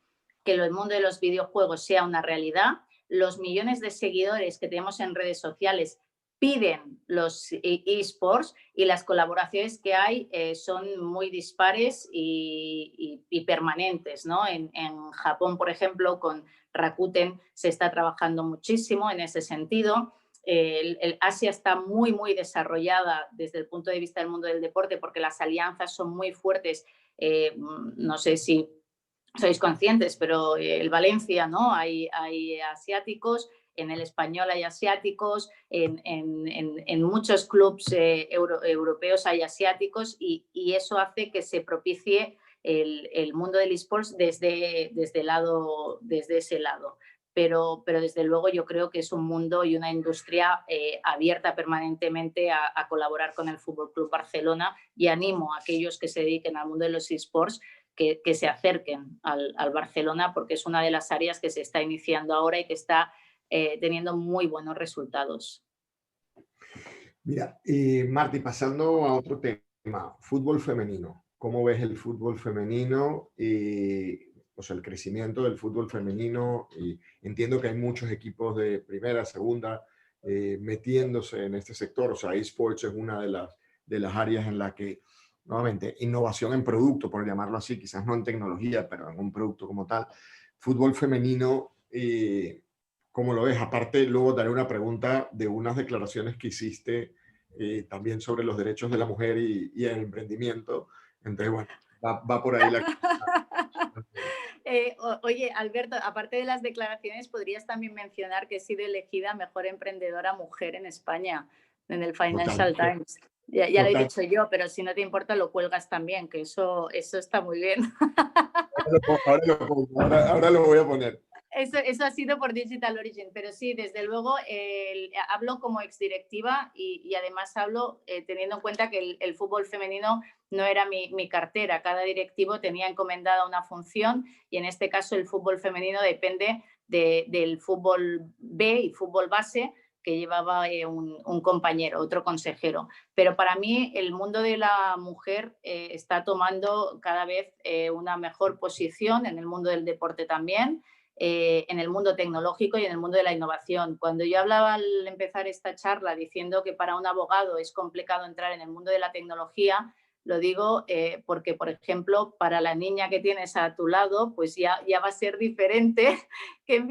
que el mundo de los videojuegos sea una realidad. Los millones de seguidores que tenemos en redes sociales piden los eSports y las colaboraciones que hay son muy dispares y permanentes, ¿no? En Japón, por ejemplo, con Rakuten se está trabajando muchísimo en ese sentido. El Asia está muy, muy desarrollada desde el punto de vista del mundo del deporte porque las alianzas son muy fuertes. No sé si sois conscientes, pero el Valencia, ¿no? Hay asiáticos, en el Español hay asiáticos, en muchos clubes europeos hay asiáticos y eso hace que se propicie el mundo del eSports desde ese lado. Pero desde luego yo creo que es un mundo y una industria abierta permanentemente a colaborar con el Fútbol Club Barcelona y animo a aquellos que se dediquen al mundo de los eSports que se acerquen al Barcelona porque es una de las áreas que se está iniciando ahora y que está teniendo muy buenos resultados. Mira, Marti, pasando a otro tema, fútbol femenino. ¿Cómo ves el fútbol femenino? O sea, el crecimiento del fútbol femenino. Entiendo que hay muchos equipos de primera, segunda, metiéndose en este sector. O sea, eSports es una de las áreas en la que, nuevamente, innovación en producto, por llamarlo así, quizás no en tecnología, pero en un producto como tal. Fútbol femenino, ¿cómo lo ves? Aparte, luego daré una pregunta de unas declaraciones que hiciste también sobre los derechos de la mujer y el emprendimiento. Entonces, bueno, va por ahí la... Oye, Alberto, aparte de las declaraciones, podrías también mencionar que he sido elegida mejor emprendedora mujer en España en el Total, Financial Times. Ya lo he total. dicho yo, pero si no te importa lo cuelgas también, que eso está muy bien. Ahora lo voy a poner. Eso ha sido por Digital Origin, pero sí, desde luego hablo como exdirectiva y además hablo teniendo en cuenta que el fútbol femenino no era mi cartera, cada directivo tenía encomendada una función y en este caso el fútbol femenino depende del fútbol B y fútbol base que llevaba un compañero, otro consejero. Pero para mí el mundo de la mujer está tomando cada vez una mejor posición en el mundo del deporte también. En el mundo tecnológico y en el mundo de la innovación. Cuando yo hablaba al empezar esta charla diciendo que para un abogado es complicado entrar en el mundo de la tecnología, lo digo porque, por ejemplo, para la niña que tienes a tu lado, pues ya va a ser diferente que,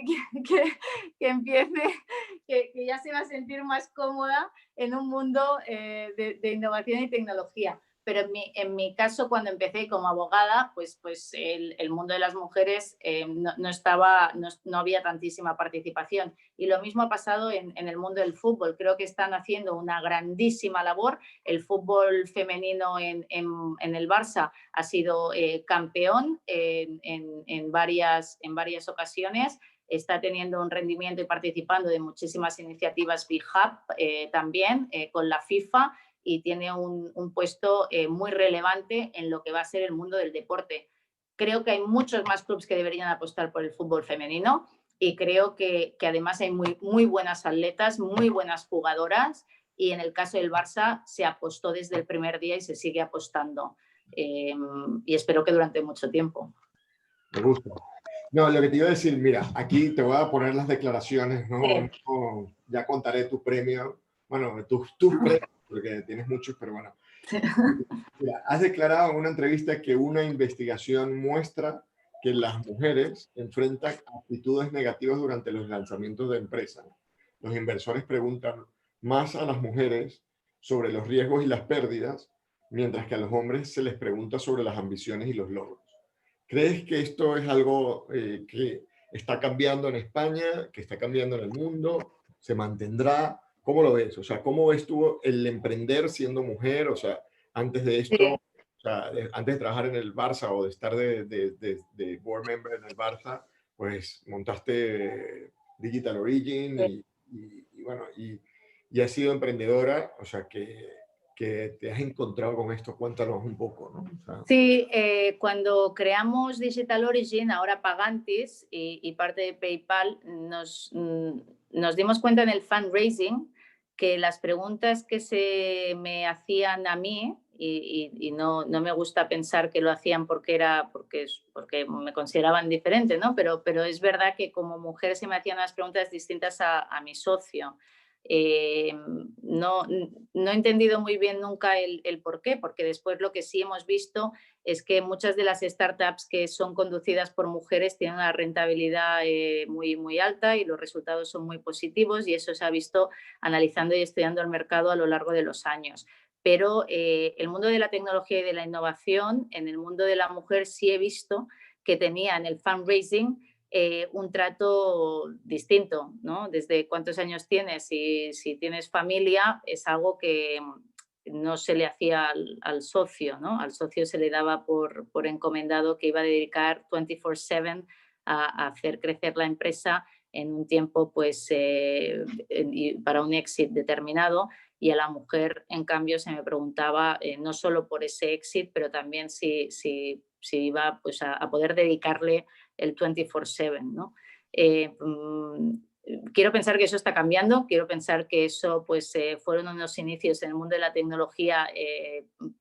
que empiece, que ya se va a sentir más cómoda en un mundo de innovación y tecnología. Pero en mi caso, cuando empecé como abogada, pues el mundo de las mujeres no había tantísima participación. Y lo mismo ha pasado en el mundo del fútbol. Creo que están haciendo una grandísima labor. El fútbol femenino en el Barça ha sido campeón en varias ocasiones. Está teniendo un rendimiento y participando de muchísimas iniciativas Big Hub también con la FIFA y tiene un puesto muy relevante en lo que va a ser el mundo del deporte. Creo que hay muchos más clubes que deberían apostar por el fútbol femenino y creo que además hay muy, muy buenas atletas, muy buenas jugadoras y en el caso del Barça se apostó desde el primer día y se sigue apostando y espero que durante mucho tiempo. Me gusta. No, lo que te iba a decir, mira, aquí te voy a poner las declaraciones, ¿no? Sí. No, ya contaré tu premio, bueno, tus premios, porque tienes muchos, pero bueno. Mira, has declarado en una entrevista que una investigación muestra que las mujeres enfrentan actitudes negativas durante los lanzamientos de empresas. Los inversores preguntan, más a las mujeres sobre los riesgos y las pérdidas, mientras que a los hombres se les pregunta sobre las ambiciones y los logros. ¿Crees que esto es algo que está cambiando en España, que está cambiando en el mundo? ¿Se mantendrá? ¿Cómo lo ves? O sea, ¿cómo ves tú el emprender siendo mujer? O sea, antes de esto, Sí. o sea, antes de trabajar en el Barça o de estar de board member en el Barça, pues montaste Digital Origin y bueno, y has sido emprendedora, o sea, que te has encontrado con esto. Cuéntanos un poco, ¿no? O sea, Sí, cuando creamos Digital Origin, ahora Pagantis y parte de PayPal, nos dimos cuenta en el fundraising que las preguntas que se me hacían a mí, y no me gusta pensar que lo hacían porque me consideraban diferente, ¿no? Pero es verdad que como mujer se me hacían unas preguntas distintas a mi socio. Eh, no he entendido muy bien nunca el por qué, porque después lo que sí hemos visto es que muchas de las startups que son conducidas por mujeres tienen una rentabilidad muy alta y los resultados son muy positivos, y eso se ha visto analizando y estudiando el mercado a lo largo de los años. Pero el mundo de la tecnología y de la innovación, en el mundo de la mujer sí he visto que tenía en el fundraising un trato distinto, ¿no? Desde cuántos años tienes y si tienes familia, es algo que no se le hacía al socio, ¿no? Al socio se le daba por encomendado que iba a dedicar 24/7 a hacer crecer la empresa en un tiempo, pues, para un éxito determinado, y a la mujer, en cambio, se me preguntaba no solo por ese éxito, pero también si iba, pues, a poder dedicarle el 24/7, ¿no? Quiero pensar que eso está cambiando, quiero pensar que eso, pues, fueron unos inicios en el mundo de la tecnología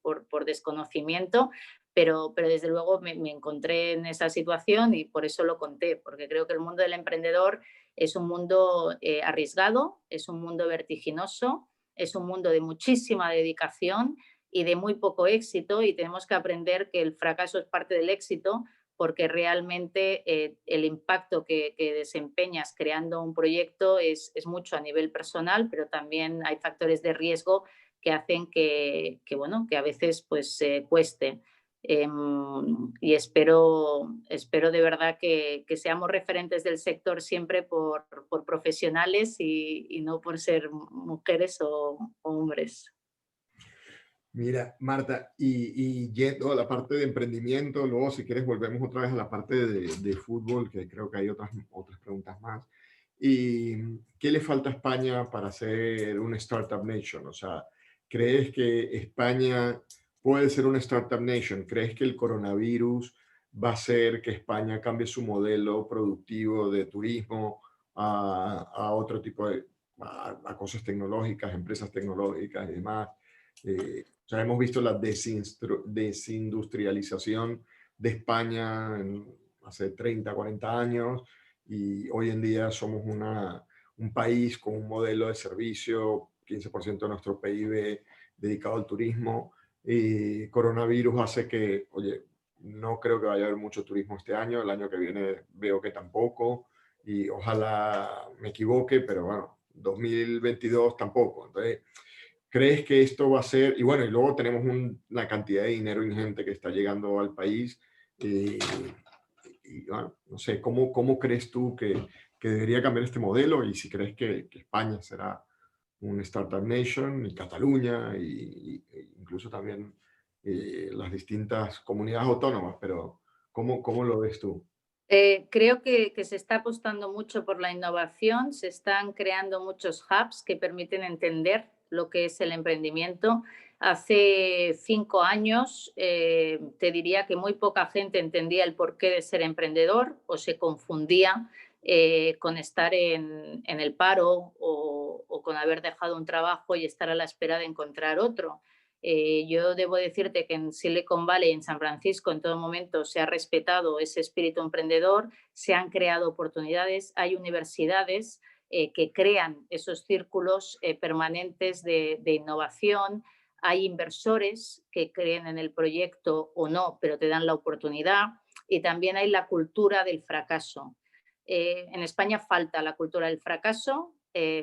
por desconocimiento, pero desde luego me encontré en esa situación y por eso lo conté, porque creo que el mundo del emprendedor es un mundo arriesgado, es un mundo vertiginoso, es un mundo de muchísima dedicación y de muy poco éxito, y tenemos que aprender que el fracaso es parte del éxito, porque realmente el impacto que desempeñas creando un proyecto es mucho a nivel personal, pero también hay factores de riesgo que hacen bueno, que a veces, pues, cueste. Y espero de verdad que seamos referentes del sector siempre por profesionales y no por ser mujeres o hombres. mira, Marta, y yendo a la parte de emprendimiento, luego si quieres volvemos otra vez a la parte de fútbol, que creo que hay otras preguntas más. ¿Y qué le falta a España para ser una startup nation? O sea, ¿crees que España puede ser una startup nation? ¿Crees que el coronavirus va a hacer que España cambie su modelo productivo de turismo a otro tipo a cosas tecnológicas, empresas tecnológicas y demás? O sea, hemos visto la desindustrialización de España hace 30, 40 años, y hoy en día somos un país con un modelo de servicio, 15% de nuestro PIB dedicado al turismo. Y coronavirus hace que, oye, no creo que vaya a haber mucho turismo este año, el año que viene veo que tampoco, y ojalá me equivoque, pero bueno, 2022 tampoco. Entonces, ¿crees que esto va a ser? Y bueno, y luego tenemos una cantidad de dinero ingente que está llegando al país. Y, y bueno, no sé, ¿cómo crees tú que debería cambiar este modelo? Y si crees que España será un Startup Nation, y Cataluña, e incluso también las distintas comunidades autónomas, pero ¿cómo lo ves tú? Creo que se está apostando mucho por la innovación, se están creando muchos hubs que permiten entender lo que es el emprendimiento. Hace 5 años te diría que muy poca gente entendía el porqué de ser emprendedor o se confundía con estar en el paro o con haber dejado un trabajo y estar a la espera de encontrar otro. Yo debo decirte que en Silicon Valley, en San Francisco, en todo momento se ha respetado ese espíritu emprendedor, se han creado oportunidades, hay universidades que crean esos círculos permanentes de innovación, hay inversores que creen en el proyecto o no, pero te dan la oportunidad, y también hay la cultura del fracaso. En España falta la cultura del fracaso.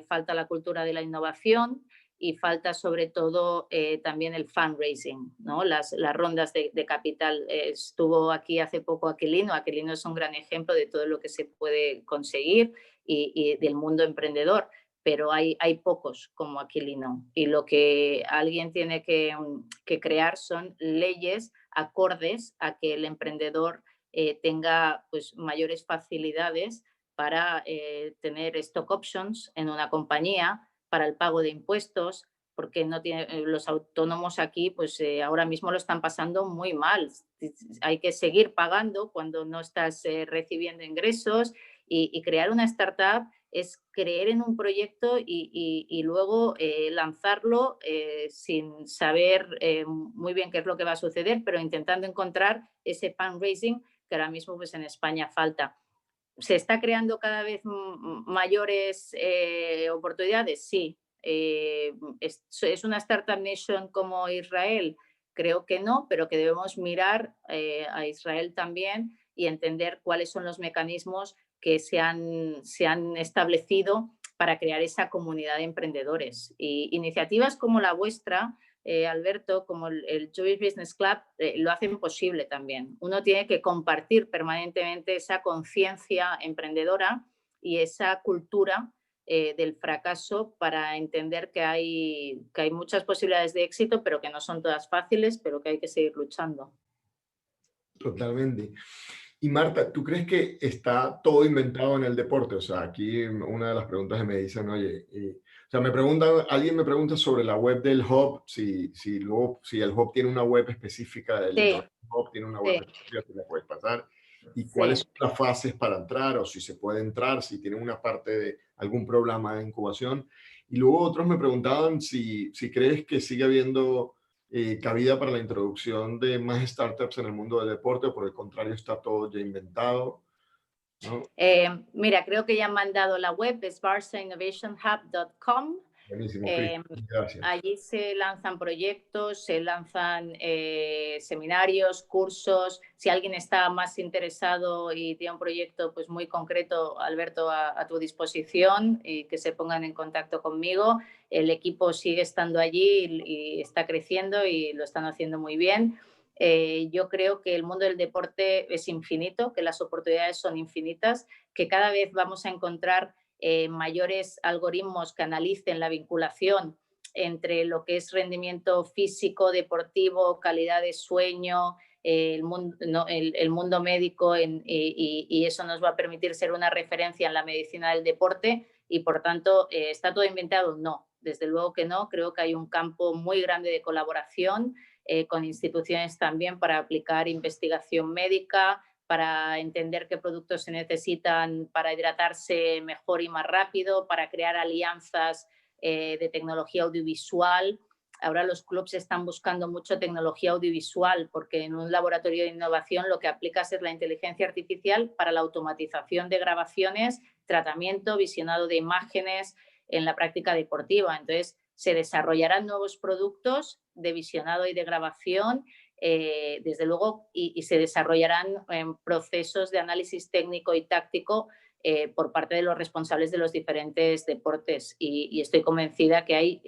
falta la cultura de la innovación y falta sobre todo también el fundraising, ¿no? Las rondas de capital. Estuvo aquí hace poco Aquilino. Aquilino es un gran ejemplo de todo lo que se puede conseguir y del mundo emprendedor, pero hay pocos como Aquilino. Y lo que alguien tiene que crear son leyes acordes a que el emprendedor tenga pues, mayores facilidades para tener stock options en una compañía, para el pago de impuestos, porque no tiene, los autónomos aquí pues ahora mismo lo están pasando muy mal. Hay que seguir pagando cuando no estás recibiendo ingresos y crear una startup es creer en un proyecto y luego lanzarlo sin saber muy bien qué es lo que va a suceder, pero intentando encontrar ese fundraising que ahora mismo pues, en España falta. ¿Se está creando cada vez mayores oportunidades? Sí. ¿Es una startup nation como Israel? Creo que no, pero que debemos mirar a Israel también y entender cuáles son los mecanismos que se han establecido para crear esa comunidad de emprendedores. Y iniciativas como la vuestra, Alberto, como el Jewish Business Club, lo hacen posible también. Uno tiene que compartir permanentemente esa conciencia emprendedora y esa cultura del fracaso para entender que hay muchas posibilidades de éxito, pero que no son todas fáciles, pero que hay que seguir luchando. Totalmente. Y Marta, ¿tú crees que está todo inventado en el deporte? O sea, aquí una de las preguntas que me dicen, oye, o sea, alguien me pregunta sobre la web del Hub, si el Hub tiene una web específica, el Sí, Innovation Hub tiene una web sí, específica que la puedes pasar, y cuáles sí. son las fases para entrar, o si se puede entrar, si tiene una parte de algún programa de incubación. Y luego otros me preguntaban si crees que sigue habiendo cabida para la introducción de más startups en el mundo del deporte, o por el contrario está todo ya inventado, ¿no? Mira, creo que ya han mandado la web, es barcainnovationhub.com. Buenísimo, Cris, gracias. Allí se lanzan proyectos, se lanzan seminarios, cursos. Si alguien está más interesado y tiene un proyecto pues, muy concreto, Alberto, a tu disposición y que se pongan en contacto conmigo. El equipo sigue estando allí y está creciendo y lo están haciendo muy bien. Yo creo que el mundo del deporte es infinito, que las oportunidades son infinitas, que cada vez vamos a encontrar mayores algoritmos que analicen la vinculación entre lo que es rendimiento físico, deportivo, calidad de sueño, el mundo médico y eso nos va a permitir ser una referencia en la medicina del deporte y por tanto, ¿está todo inventado? No, desde luego que no. Creo que hay un campo muy grande de colaboración con instituciones también para aplicar investigación médica, para entender qué productos se necesitan para hidratarse mejor y más rápido, para crear alianzas de tecnología audiovisual. Ahora los clubs están buscando mucho tecnología audiovisual porque en un laboratorio de innovación lo que aplicas es la inteligencia artificial para la automatización de grabaciones, tratamiento, visionado de imágenes en la práctica deportiva. Entonces, se desarrollarán nuevos productos de visionado y de grabación, desde luego, y se desarrollarán procesos de análisis técnico y táctico por parte de los responsables de los diferentes deportes. Y estoy convencida que hay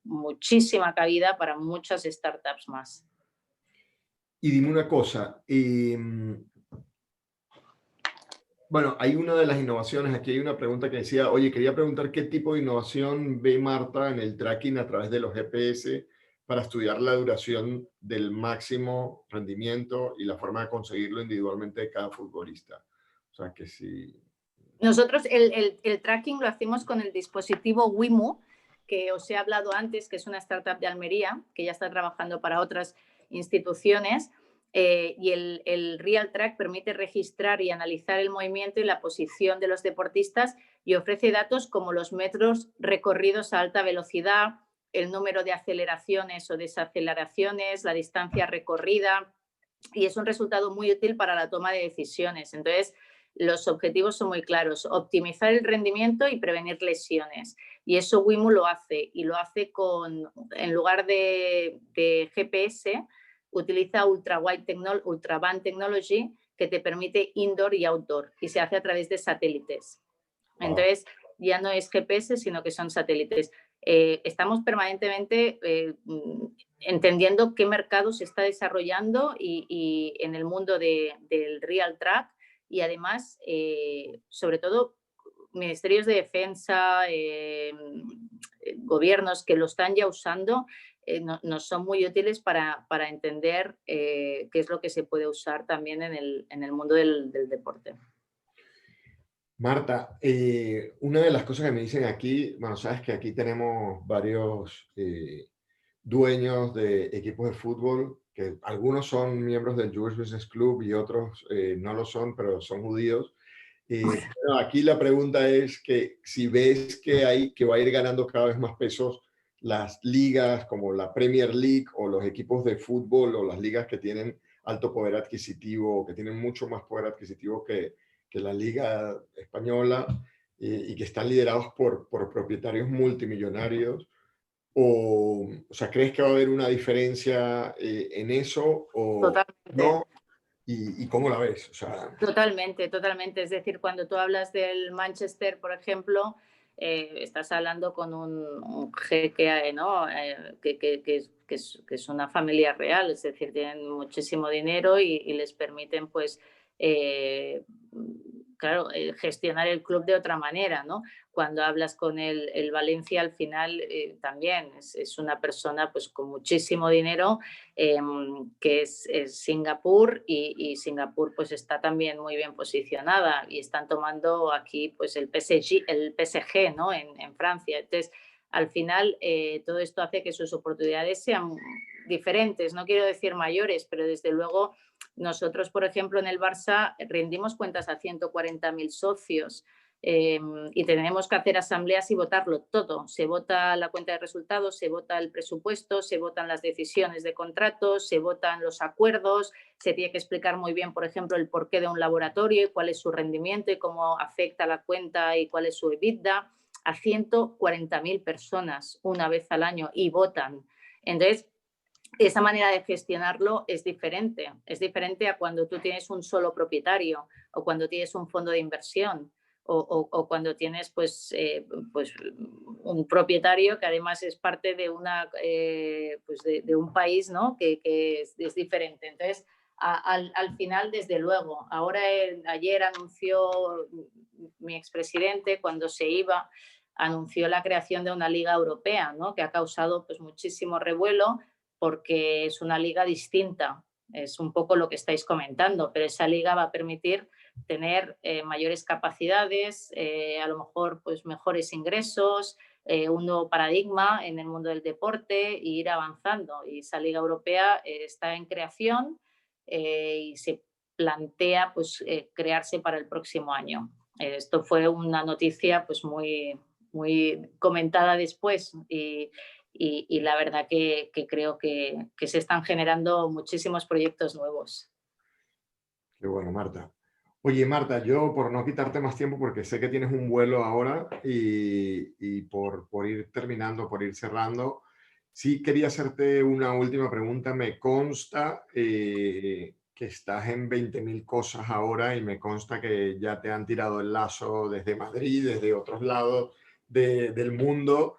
muchísima cabida para muchas startups más. Y dime una cosa, bueno, hay una de las innovaciones, aquí hay una pregunta que decía, oye, quería preguntar qué tipo de innovación ve Marta en el tracking a través de los GPS para estudiar la duración del máximo rendimiento y la forma de conseguirlo individualmente de cada futbolista. O sea, que sí. Nosotros el tracking lo hacemos con el dispositivo Wimo, que os he hablado antes, que es una startup de Almería, que ya está trabajando para otras instituciones. Y el Real Track permite registrar y analizar el movimiento y la posición de los deportistas y ofrece datos como los metros recorridos a alta velocidad, el número de aceleraciones o desaceleraciones, la distancia recorrida, y es un resultado muy útil para la toma de decisiones. Entonces, los objetivos son muy claros: optimizar el rendimiento y prevenir lesiones. Y eso Wimo lo hace, y lo hace en lugar de GPS, utiliza Ultraband Technology, que te permite indoor y outdoor, y se hace a través de satélites. Entonces, ya no es GPS, sino que son satélites. Estamos permanentemente entendiendo qué mercado se está desarrollando y en el mundo del real track y además, sobre todo, ministerios de defensa, gobiernos que lo están ya usando, nos son muy útiles para entender qué es lo que se puede usar también en el mundo del deporte. Marta, una de las cosas que me dicen aquí, bueno, sabes que aquí tenemos varios dueños de equipos de fútbol, que algunos son miembros del Jewish Business Club y otros no lo son, pero son judíos. Bueno, aquí la pregunta es que si ves que va a ir ganando cada vez más pesos las ligas como la Premier League o los equipos de fútbol o las ligas que tienen alto poder adquisitivo o que tienen mucho más poder adquisitivo que la liga española y que están liderados por propietarios multimillonarios. O sea, ¿crees que va a haber una diferencia en eso o Totalmente. no? ¿Y cómo la ves? O sea, Totalmente, totalmente. Es decir, cuando tú hablas del Manchester, por ejemplo, estás hablando con un jeque, ¿no? Que es una familia real, es decir, tienen muchísimo dinero y les permiten, pues, eh, claro, gestionar el club de otra manera, ¿no? Cuando hablas con el Valencia, al final también es una persona pues, con muchísimo dinero que es Singapur y Singapur pues está también muy bien posicionada y están tomando aquí pues el PSG, ¿no? En Francia. Entonces, al final todo esto hace que sus oportunidades sean diferentes, no quiero decir mayores, pero desde luego nosotros, por ejemplo, en el Barça rendimos cuentas a 140.000 socios. Y tenemos que hacer asambleas y votarlo todo. Se vota la cuenta de resultados, se vota el presupuesto, se votan las decisiones de contratos, se votan los acuerdos, se tiene que explicar muy bien, por ejemplo, el porqué de un laboratorio y cuál es su rendimiento y cómo afecta la cuenta y cuál es su EBITDA a 140.000 personas una vez al año y votan. Entonces, esa manera de gestionarlo es diferente a cuando tú tienes un solo propietario o cuando tienes un fondo de inversión o cuando tienes pues un propietario que además es parte de, pues de un país, ¿no? que es diferente. Entonces, al final, desde luego, ayer anunció mi expresidente cuando se iba, anunció la creación de una liga europea, ¿no? Que ha causado pues, muchísimo revuelo porque es una liga distinta. Es un poco lo que estáis comentando, pero esa liga va a permitir tener mayores capacidades, a lo mejor pues, mejores ingresos, un nuevo paradigma en el mundo del deporte e ir avanzando. Y esa liga europea está en creación y se plantea pues, crearse para el próximo año. Esto fue una noticia pues, muy comentada después y la verdad que creo que se están generando muchísimos proyectos nuevos. qué bueno, Marta. Oye, Marta, yo por no quitarte más tiempo, porque sé que tienes un vuelo ahora y por ir terminando, por ir cerrando, sí quería hacerte una última pregunta. Me consta que estás en 20.000 cosas ahora y me consta que ya te han tirado el lazo desde Madrid, desde otros lados del mundo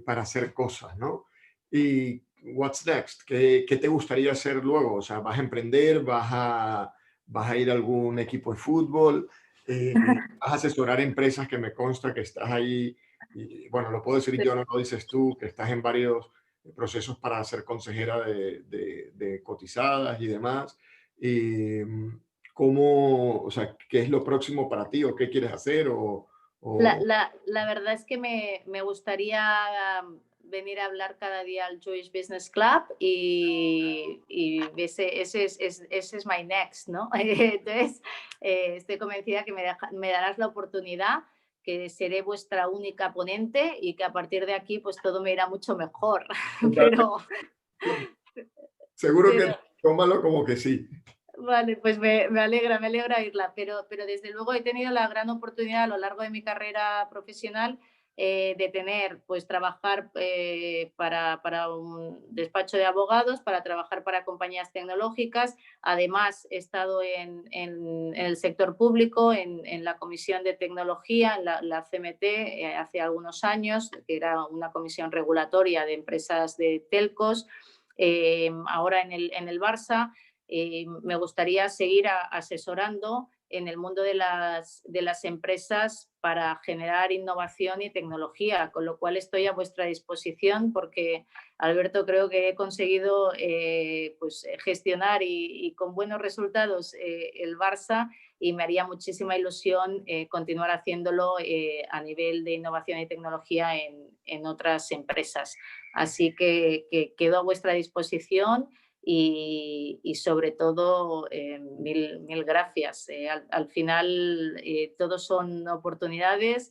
para hacer cosas, ¿no? Y what's next? ¿Qué te gustaría hacer luego? O sea, ¿vas a emprender? ¿Vas a ir a algún equipo de fútbol? ¿Vas a asesorar empresas que me consta que estás ahí? Y, bueno, lo puedo decir yo, no lo dices tú, que estás en varios procesos para ser consejera de cotizadas y demás. Y, o sea, ¿qué es lo próximo para ti o qué quieres hacer? O... La verdad es que me gustaría venir a hablar cada día al Jewish Business Club y ese es my next, ¿no? Entonces, estoy convencida que me darás la oportunidad, que seré vuestra única ponente y que a partir de aquí pues todo me irá mucho mejor. Pero, Seguro que pero tómalo como que sí. vale, pues me alegra oírla, pero desde luego he tenido la gran oportunidad a lo largo de mi carrera profesional de tener, pues trabajar para un despacho de abogados, para trabajar para compañías tecnológicas. Además, he estado en el sector público, en la Comisión de Tecnología, en la CMT, hace algunos años, que era una comisión regulatoria de empresas de telcos. Ahora en el Barça. Me gustaría seguir asesorando en el mundo de las empresas para generar innovación y tecnología, con lo cual estoy a vuestra disposición porque, Alberto, creo que he conseguido pues, gestionar y con buenos resultados el Barça, y me haría muchísima ilusión continuar haciéndolo a nivel de innovación y tecnología en otras empresas. Así que quedo a vuestra disposición. Y sobre todo, mil gracias. Al final, todos son oportunidades,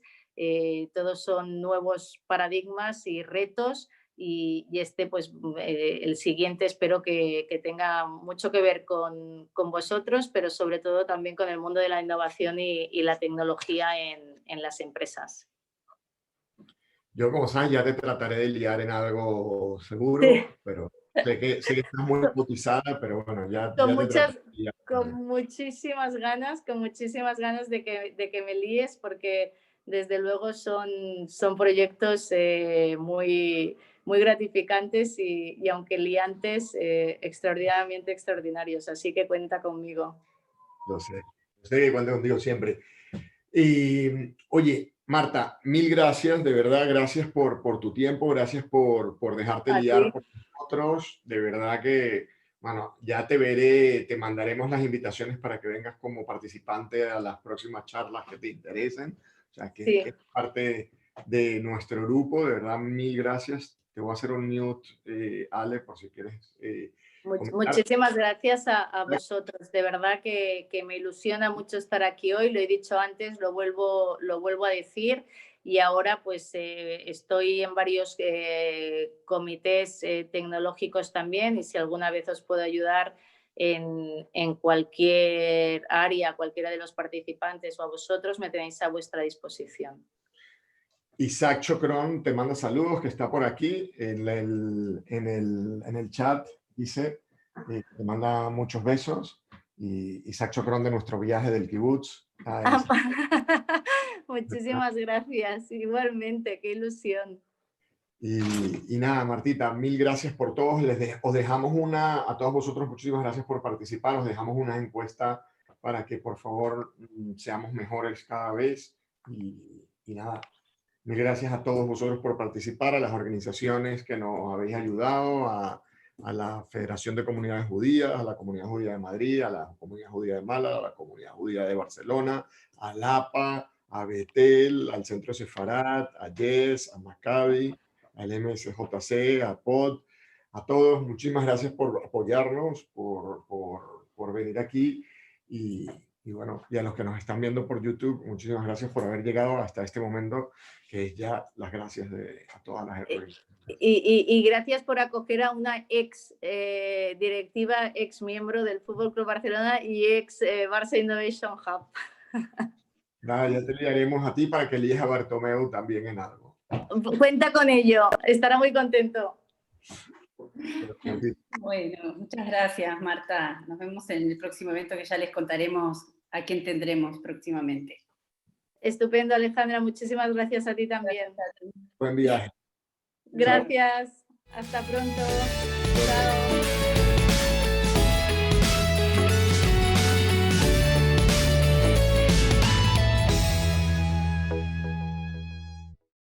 todos son nuevos paradigmas y retos, y este, pues, el siguiente espero que tenga mucho que ver con vosotros, pero sobre todo también con el mundo de la innovación y la tecnología en las empresas. Yo, como sabes, ya te trataré de liar en algo seguro, Sí. pero sé que estás muy cotizada, pero bueno, ya Con te trataré muchas, de liar con también. muchísimas ganas de que me líes, porque desde luego son proyectos muy gratificantes y aunque liantes, extraordinariamente extraordinarios. Así que cuenta conmigo. Lo sé que cuento contigo siempre. Y oye, Marta, mil gracias, de verdad, gracias por tu tiempo, gracias por dejarte A ti. liar por nosotros, de verdad que, bueno, ya te veré, te mandaremos las invitaciones para que vengas como participante a las próximas charlas que te interesen, o sea, Sí. que es parte de nuestro grupo, de verdad, mil gracias. Te voy a hacer un mute, Ale, por si quieres comentar. Muchísimas gracias a vosotros. De verdad que me ilusiona mucho estar aquí hoy. Lo he dicho antes, lo vuelvo a decir. Y ahora pues estoy en varios comités tecnológicos también, y si alguna vez os puedo ayudar en cualquier área, cualquiera de los participantes o a vosotros, me tenéis a vuestra disposición. Isaac Chocrón te manda saludos, que está por aquí en el chat, dice, te manda muchos besos. Y Isaac Chocrón de nuestro viaje del kibutz. Muchísimas gracias. Igualmente, qué ilusión. Y nada, Martita, mil gracias por todos. Os dejamos a todos vosotros, muchísimas gracias por participar. Os dejamos una encuesta para que por favor seamos mejores cada vez. Y nada, mil gracias a todos vosotros por participar, a las organizaciones que nos habéis ayudado, a la Federación de Comunidades Judías, a la Comunidad Judía de Madrid, a la Comunidad Judía de Málaga, a la Comunidad Judía de Barcelona, a LAPA, a Betel, al Centro Sefarat, a Yes, a Maccabi, al MSJC, a POD, a todos. Muchísimas gracias por apoyarnos, por venir aquí. Y bueno, y a los que nos están viendo por YouTube, muchísimas gracias por haber llegado hasta este momento, que es ya las gracias a todas las organizaciones. Y gracias por acoger a una ex directiva, ex miembro del Fútbol Club Barcelona y ex Barça Innovation Hub. Nada, ya te liaremos a ti para que elijas a Bartomeu también en algo. Cuenta con ello, estará muy contento. Bueno, muchas gracias, Marta. Nos vemos en el próximo evento, que ya les contaremos a quién tendremos próximamente. Estupendo, Alejandra. Muchísimas gracias a ti también. Buen viaje. Gracias. Hasta pronto. Chao.